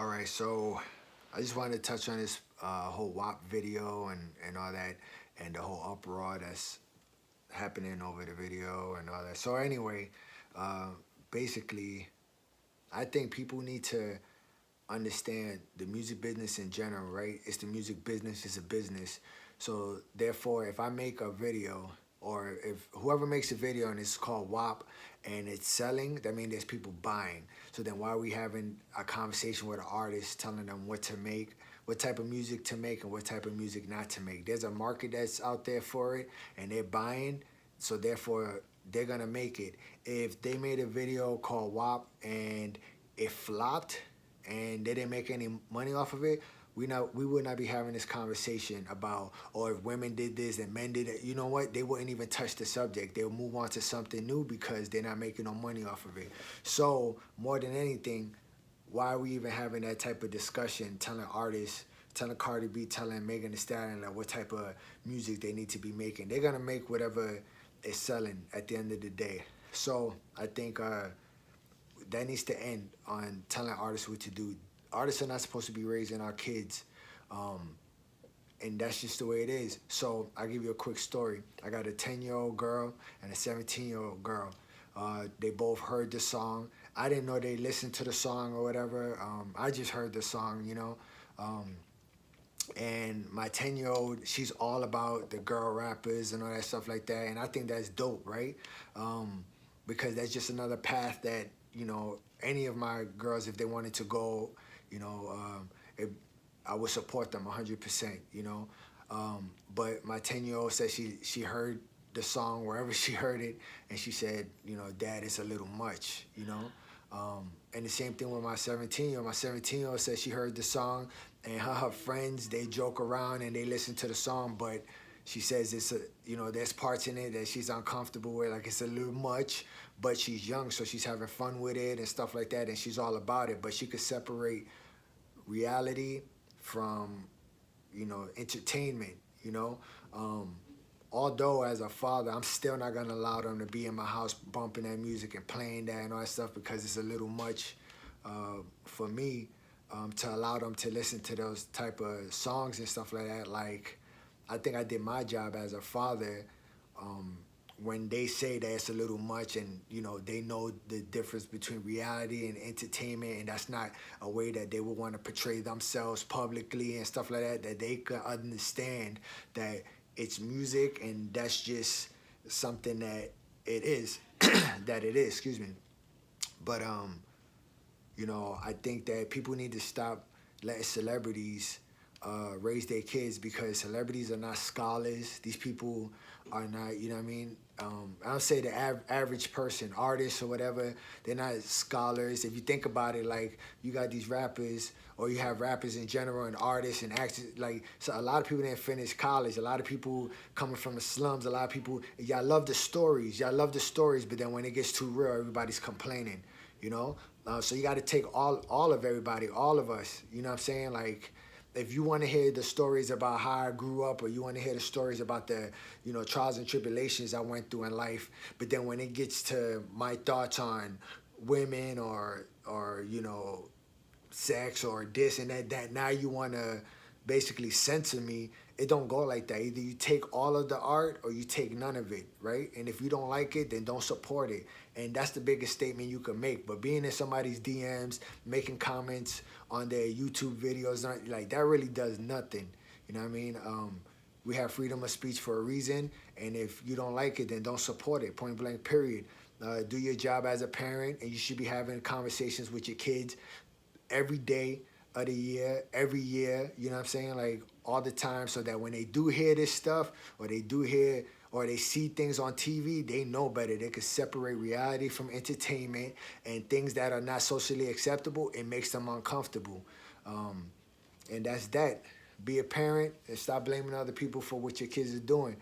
All right, so I just wanted to touch on this whole WAP video and all that, and the whole uproar that's happening over the video and all that. So anyway, uh, basically, I think people need to understand the music business in general, right? It's the music business, it's a business. So therefore, if I make a video or if whoever makes a video and it's called WAP and it's selling, that means there's people buying. So then why are we having a conversation with an artist telling them what to make, what type of music to make and what type of music not to make? There's a market that's out there for it and they're buying. So therefore, they're gonna make it. If they made a video called WAP and it flopped, and they didn't make any money off of it, we would not be having this conversation about, or if women did this and men did it, you know what? They wouldn't even touch the subject. They'll move on to something new because they're not making no money off of it. So more than anything, why are we even having that type of discussion, telling artists, telling Cardi B, telling Megan Thee Stallion like what type of music they need to be making? They're gonna make whatever is selling at the end of the day. So I think that needs to end on telling artists what to do. Artists are not supposed to be raising our kids, and that's just the way it is. So I'll give you a quick story. I got a 10-year-old girl and a 17-year-old girl. They both heard the song. I didn't know they listened to the song or whatever. I just heard the song, you know. And my 10-year-old, she's all about the girl rappers and all that stuff like that. And I think that's dope, right? Because that's just another path that, you know, any of my girls, if they wanted to go, you know, I would support them 100%, you know. But my 10-year-old said she heard the song wherever she heard it, and she said, you know, Dad, it's a little much, you know. And the same thing with my 17-year-old. My 17-year-old said she heard the song, and her friends, they joke around and they listen to the song, but she says it's you know, there's parts in it that she's uncomfortable with, like it's a little much, but she's young, so she's having fun with it and stuff like that, and she's all about it. But she could separate reality from, you know, entertainment, you know. Although as a father, I'm still not gonna allow them to be in my house bumping that music and playing that and all that stuff because it's a little much for me to allow them to listen to those type of songs and stuff like that. Like, I think I did my job as a father when they say that it's a little much, and you know, they know the difference between reality and entertainment, and that's not a way that they would want to portray themselves publicly and stuff like that, that they could understand that it's music and that's just something that it is that it is, excuse me. But you know, I think that people need to stop letting celebrities raise their kids, because celebrities are not scholars. These people are not, you know what I mean? I'll say the average person, artists or whatever, they're not scholars. If you think about it, like, you got these rappers, or you have rappers in general and artists and actors, like, so a lot of people didn't finish college. A lot of people coming from the slums, a lot of people, y'all love the stories. Y'all love the stories, but then when it gets too real, everybody's complaining, you know? So you got to take all of everybody, all of us, you know what I'm saying? Like, if you want to hear the stories about how I grew up, or you want to hear the stories about the, you know, trials and tribulations I went through in life, but then when it gets to my thoughts on women or you know, sex or this and that now you want to basically censor me. It don't go like that. Either you take all of the art or you take none of it, right? And if you don't like it, then don't support it. And that's the biggest statement you can make. But being in somebody's DMs, making comments on their YouTube videos, like, that really does nothing. You know what I mean? We have freedom of speech for a reason, and if you don't like it, then don't support it, point blank, period. Do your job as a parent, and you should be having conversations with your kids every day of the year, every year, you know what I'm saying? Like, all the time, so that when they do hear this stuff, or they do hear, or they see things on TV, they know better. They can separate reality from entertainment, and things that are not socially acceptable, it makes them uncomfortable. And that's that. Be a parent and stop blaming other people for what your kids are doing.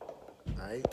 All right?